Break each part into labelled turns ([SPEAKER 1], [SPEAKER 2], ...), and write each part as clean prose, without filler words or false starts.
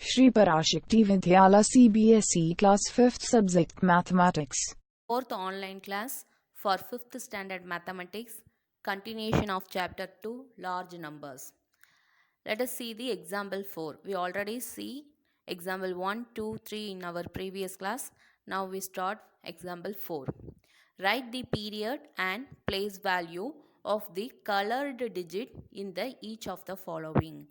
[SPEAKER 1] Shri Parashakti Vidyala CBSE Class 5th Subject Mathematics.
[SPEAKER 2] Fourth online class for 5th standard mathematics, continuation of chapter 2, large numbers. Let us see the example 4. We already see example 1, 2, 3 in our previous class. Now we start example 4. Write the period and place value of the colored digit in the each of the following.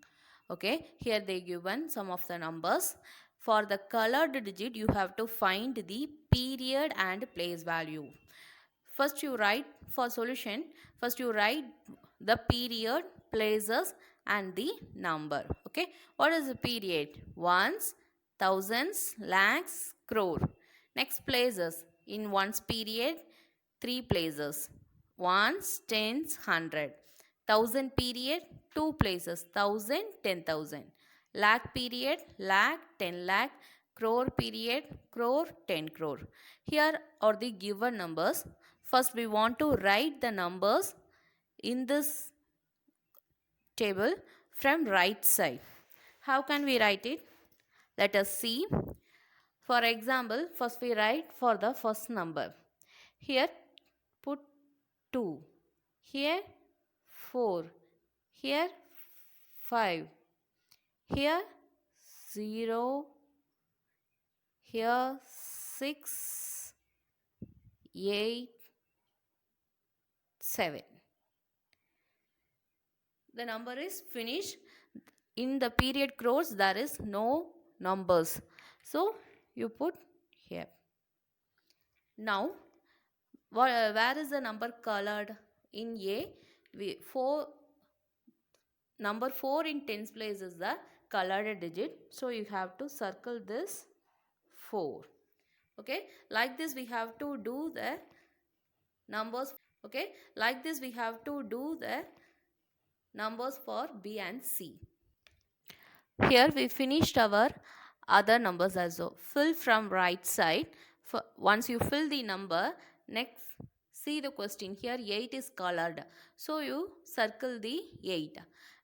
[SPEAKER 2] Okay, here they given some of the numbers. For the colored digit, you have to find the period and place value. First you write, for solution, first you write the period, places and the number. Okay, what is the period? Ones, thousands, lakhs, crore. Next, places. In ones period, 3 places. Ones, tens, 100. Thousand period, 2 places. 1000, 10,000. Lakh period, lakh, 10 lakh. Crore period, crore, 10 crore. Here are the given numbers. First we want to write the numbers in this table from right side. How can we write it? Let us see. For example, first we write for the first number. Here put 2. Here 4. Here 5. Here 0. Here 6. 8. 7. The number is finished. In the period crores, there is no numbers. So, you put here. Now, where is the number colored? In A, number 4 in tens place is the colored digit. So, you have to circle this 4. Okay, like this we have to do the numbers. Okay, like this we have to do the numbers for B and C. Here we finished our other numbers also. Fill from right side. Once you fill the number, next see the question. Here 8 is colored. So you circle the 8.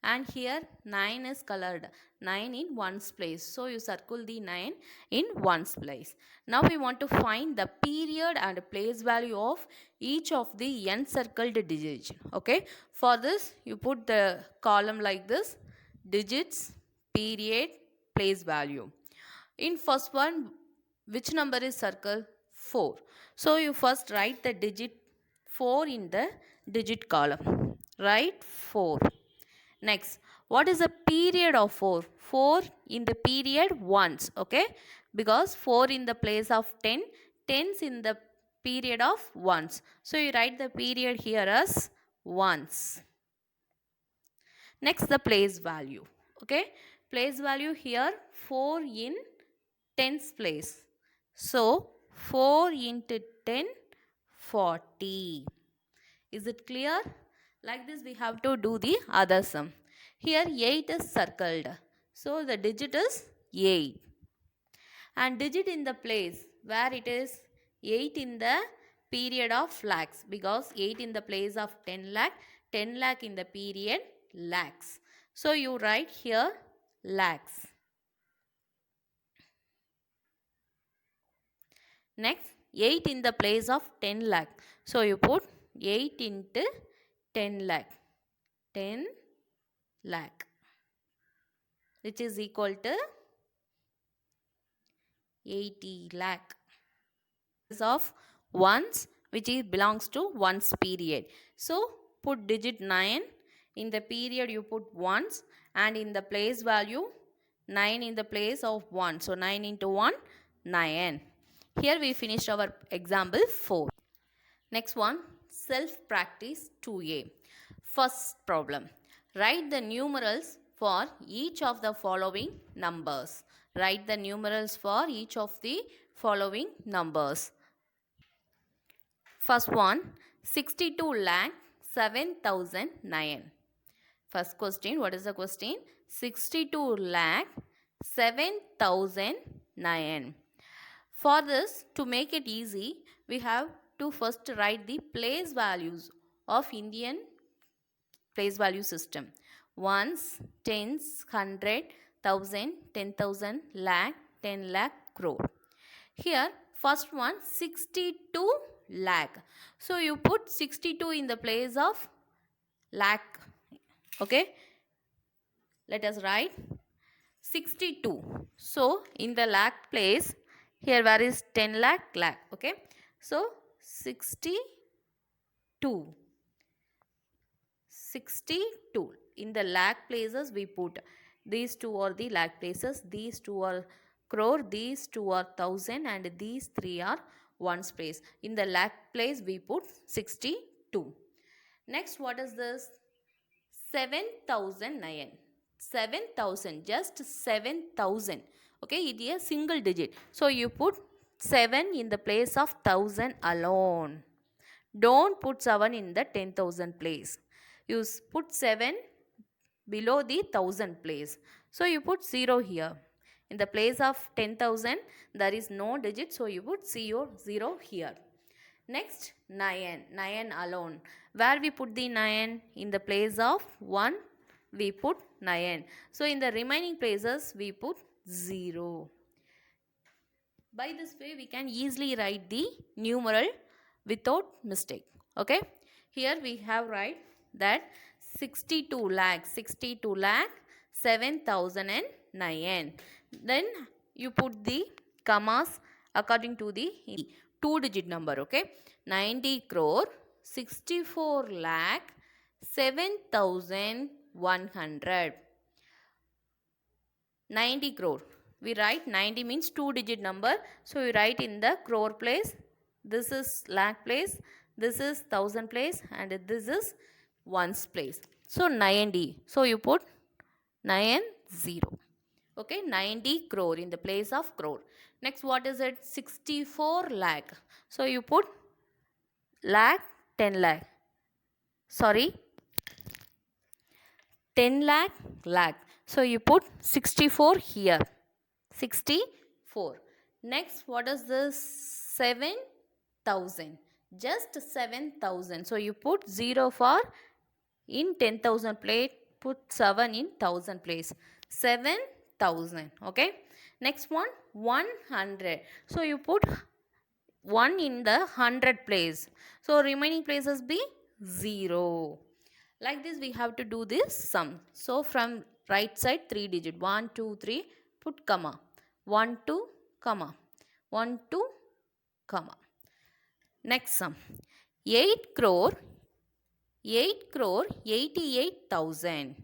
[SPEAKER 2] And here 9 is colored. 9 in ones place. So you circle the 9 in ones place. Now we want to find the period and place value of each of the encircled digits. Okay. For this you put the column like this. Digits, period, place value. In first one, which number is circled? 4. So you first write the digit 4 in the digit column. Write 4. Next, what is the period of 4? 4 in the period ones. Okay, because 4 in the place of 10, tens in the period of ones. So you write the period here as ones. Next, the place value. Okay, place value here 4 in tens place. So 4 into 10, 40. Is it clear? Like this we have to do the other sum. Here 8 is circled. So the digit is 8. And digit in the place where it is 8 in the period of lakhs, because 8 in the place of 10 lakh, 10 lakh in the period lakhs. So you write here lakhs. Next, 8 in the place of 10 lakh. So you put 8 into 10 lakh. 10 lakh, which is equal to 80 lakh. Is of ones, which belongs to ones period. So put digit 9. In the period you put ones, and in the place value 9 in the place of 1. So 9 into 1, 9. Here we finished our example 4. Next one, self-practice 2A. First problem. Write the numerals for each of the following numbers. Write the numerals for each of the following numbers. First one, 62 lakh 7,009. First question, what is the question? 62 lakh 7,009. For this, to make it easy, we have to first write the place values of Indian place value system. Ones, tens, 100, 1000, 10,000, lakh, 10 lakh, crore. Here first one 62 lakh. So you put 62 in the place of lakh. Okay. Let us write 62. So in the lakh place, here where is 10 lakh, lakh. Okay. So 62. 62. In the lakh places we put these two are the lakh places, these two are crore, these two are thousand, and these three are ones place. In the lakh place we put 62. Next, what is this? 7,009. 7,000, just 7,000. Okay, it is a single digit. So you put 7 in the place of 1,000 alone. Don't put 7 in the 10,000 place. You put 7 below the 1,000 place. So you put 0 here. In the place of 10,000, there is no digit. So you put 0 here. Next, 9. 9 alone. Where we put the 9? In the place of 1, we put 9. So in the remaining places, we put 0. By this way, we can easily write the numeral without mistake. Okay. Here we have write that 62 lakh, 7,009. Then you put the commas according to the 2-digit number. Okay. 90 crore, 64 lakh, 7,100. 90 crore. We write 90 means 2-digit number. So we write in the crore place. This is lakh place. This is thousand place. And this is ones place. So 90. So you put 90. Okay, 90 crore in the place of crore. Next, what is it? 64 lakh. So you put lakh, 10 lakh. Sorry, 10 lakh, lakh. So you put 64 here. 64. Next, what is this? 7,000. Just 7,000. So you put 0 for in 10,000 place. Put 7 in 1,000 place. 7,000. Okay. Next one, 100. So you put 1 in the 100 place. So remaining places be 0. Like this we have to do this sum. So from right side 3 digit. 1, 2, 3. Put comma. 1, 2, comma. 1, 2, comma. Next sum. 8 crore 88,000.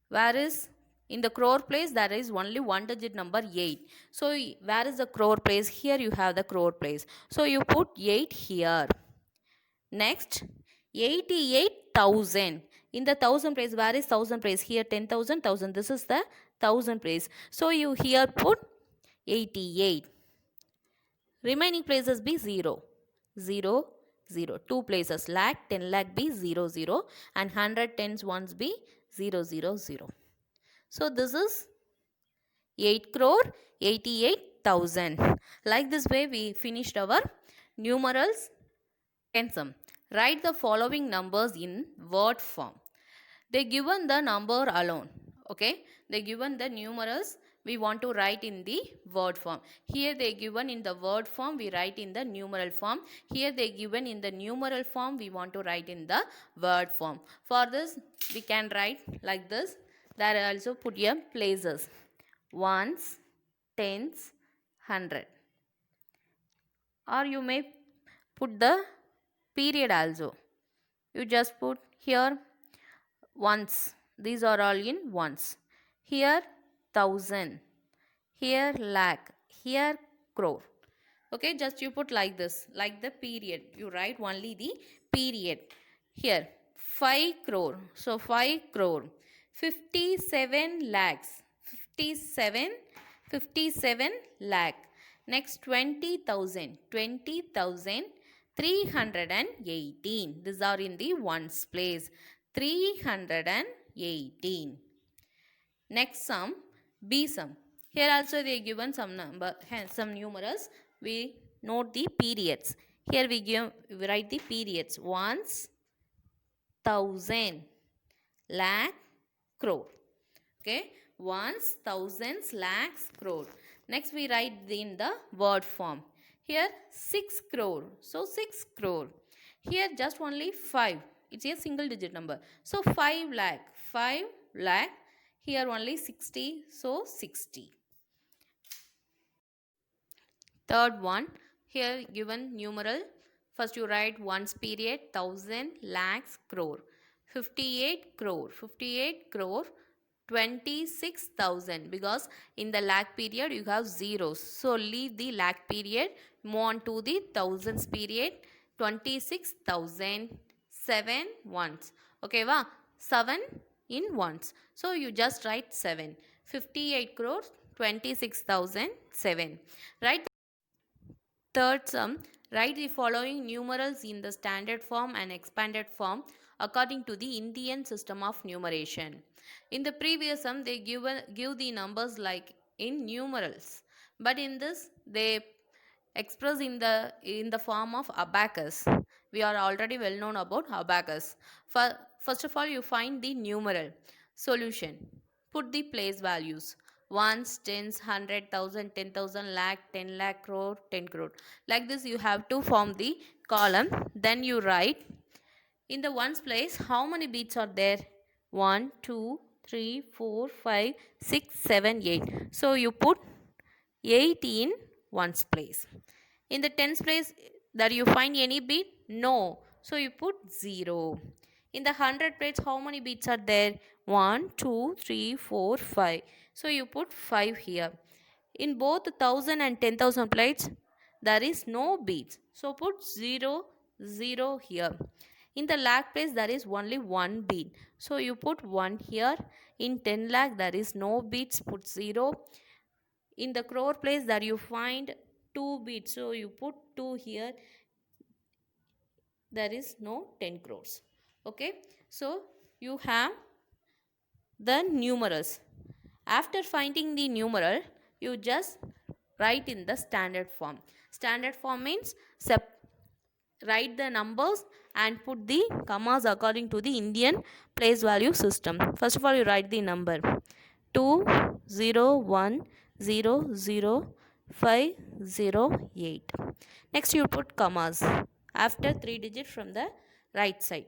[SPEAKER 2] Where is in the crore place there is only 1-digit number 8. So where is the crore place? Here you have the crore place. So you put 8 here. Next, 88,000. In the 1,000 place, where is 1,000 place? Here 10,000, 1,000. This is the 1,000 place. So you here put 88. Remaining places be 0. 0, 0. 2 places lakh, 10 lakh be 0, 0. And 100 tens ones be 0, 0, 0. So this is 8 crore 88,000. Like this way we finished our numerals and sum. Write the following numbers in word form. They given the number alone. Okay. They given the numerals. We want to write in the word form. Here they given in the word form. We write in the numeral form. Here they given in the numeral form. We want to write in the word form. For this we can write like this. There also put here places. Ones, tens, 100. Or you may put the period also. You just put here ones. These are all in ones. Here 1,000. Here lakh. Here crore. Okay, just you put like this, like the period. You write only the period. Here 5 crore. So 5 crore. 57 lakhs. 57 lakh. Next 20,000. 20,318. These are in the ones place. 318. Next sum, B sum. Here also they given some number, some numerals. We note the periods. Here we write the periods. Ones, 1,000, lakh, crore. Okay. ones, thousands, lakhs, crore. Next we write in the word form. Here 6 crore. So 6 crore. Here just only 5. It's a single digit number. So 5 lakh. 5 lakh. Here only 60. So 60. Third one. Here given numeral. First you write ones period, 1000, lakhs, crore. 58 crore. 58 crore. 26,000, because in the lakh period you have zeros. So leave the lakh period, move on to the thousands period. 26,000, 7 ones. Okay, va? 7 in ones. So you just write 7. 58 crores, 26,007. Right? Third sum, write the following numerals in the standard form and expanded form according to the Indian system of numeration. In the previous sum, they give the numbers like in numerals, but in this they express in the form of abacus. We are already well known about abacus. First of all, you find the numeral. Solution. Put the place values. Ones, tens, 100,000, 10,000, lakh, 10 lakh, crore, 10 crore. Like this you have to form the column. Then you write in the ones place how many beats are there? 1, 2, 3, 4, 5, 6, 7, 8. So you put 8 in ones place. In the tens place, that you find any beat? No. So you put 0. In the 100 place, how many beats are there? 1, 2, 3, 4, 5. So you put 5 here. In both 1000 and 10,000 plates, there is no beats. So put 0, 0 here. In the lakh place, there is only one beat. So you put 1 here. In 10 lakh, there is no beats. Put 0. In the crore place, there you find 2 beats. So you put 2 here. There is no 10 crores. Okay. So you have the numerals. After finding the numeral, you just write in the standard form. Standard form means write the numbers and put the commas according to the Indian place value system. First of all, you write the number 2, 0, 1, 0, 0, 5, 0, 8. Next you put commas after 3 digits from the right side.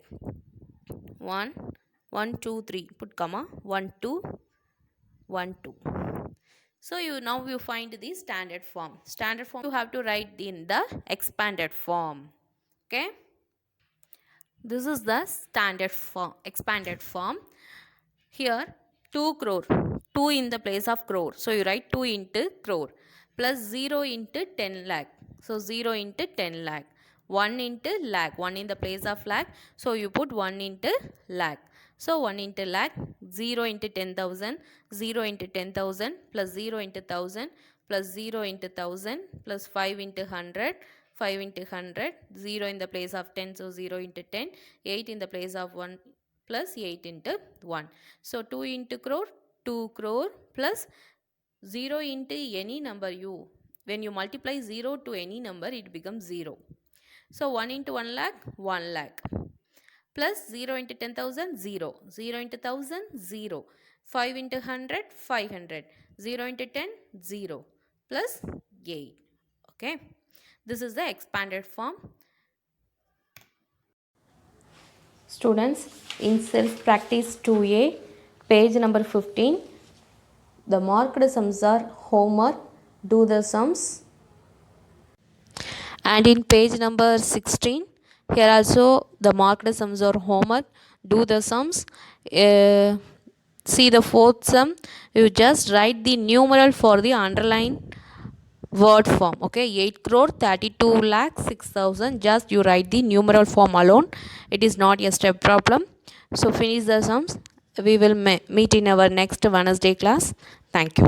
[SPEAKER 2] 1, 1, 2, 3. Put comma. 1, 2, 1, 2. So now you find the standard form. Standard form you have to write in the expanded form. Okay. This is the standard form, expanded form. Here 2 crore. 2 in the place of crore. So you write 2 into crore. Plus 0 into 10 lakh. So 0 into 10 lakh. 1 into lakh. 1 in the place of lakh. So you put 1 into lakh. So 1 into lakh. 0 into 10,000. 0 into 10,000. Plus 0 into 1,000. Plus 0 into 1,000. Plus 5 into 100. 5 into 100. 0 in the place of 10. So 0 into 10. 8 in the place of 1. Plus 8 into 1. So 2 into crore. 2 crore plus 0 into any number when you multiply 0 to any number, it becomes 0. So 1 into 1 lakh, 1 lakh. Plus 0 into 10,000, 0. 0 into 1,000, 0. 5 into 100, 500. 0 into 10, 0. Plus 8. Okay. This is the expanded form. Students, in self-practice 2A, page number 15, the marked sums are homework. Do the sums. And in page number 16, here also the marked sums are homework. Do the sums. See the fourth sum. You just write the numeral for the underlined word form. Okay, 8 crore 32 lakh 6,000. Just you write the numeral form alone. It is not a step problem. So finish the sums. We will meet in our next Wednesday class. Thank you.